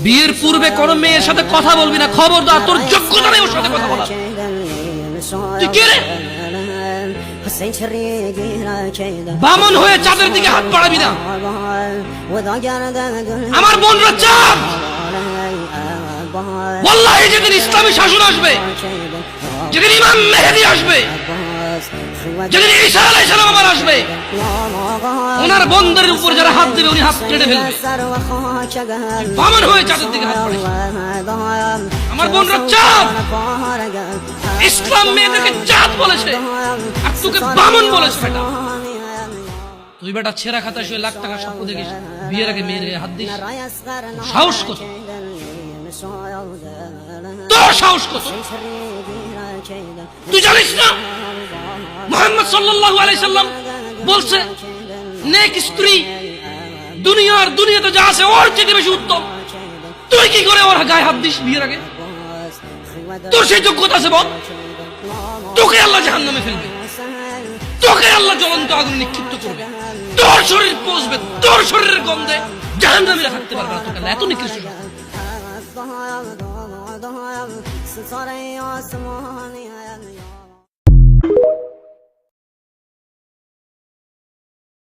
বিয়ের পূর্বে কোন মেয়ের সাথে কথা বলবি না, খবরদার, তোর যোগ্যতা নেই ওর সাথে কথা বলার। তুই কে রে? বামন হয়ে চাঁদের দিকে হাত বাড়াবি না। আমার বোনরা চাঁদ। ওয়াল্লাহি যেদিন ইসলামী শাসন আসবে, যেদিন ইমাম মেহেদী আসবে, যেদিন ঈসা আলাইহিস সালাম আবার আসবে, ওনার বন্ধের উপর যারা হাত দেবে উনি হাত কেটে ফেলবে। বামন হয়ে চাঁদের দিকে হাত বাড়াবি। আমার বোনরা চাঁদ। ইসলাম মেয়েদেরকে চাঁদ বলেছে আর তোকে বামন বলেছে। বেটা তুই বেটা ছেঁড়া খাতায় শুয়ে লাখ টাকা স্বপ্ন দেখিস, বিয়ের আগে মেয়ের গায়ে হাত দিস? সাহস কত তোর? সাহস কত? তুই জানিস না মুহাম্মদ সাল্লাল্লাহু আলাইহি সাল্লাম বলছে নেক স্ত্রী দুনিয়াতে যা আছে ওর চেয়ে বেশি উত্তম। তুই কি করে ওর গায়ে হাত দিস বিয়ের আগে? তোর সেই যোগ্যতা আছে বল? তোকে আল্লাহ জাহান্নামে ফেলবে, তোকে আল্লাহ জ্বলন্ত আগুনে নিক্ষিপ্ত করবে, তোর শরীর পচবে, তোর শরীরের গন্ধে জাহান্নামীরা থাকতে পারবে না। তোকে আল্লাহ এত নিকৃষ্ট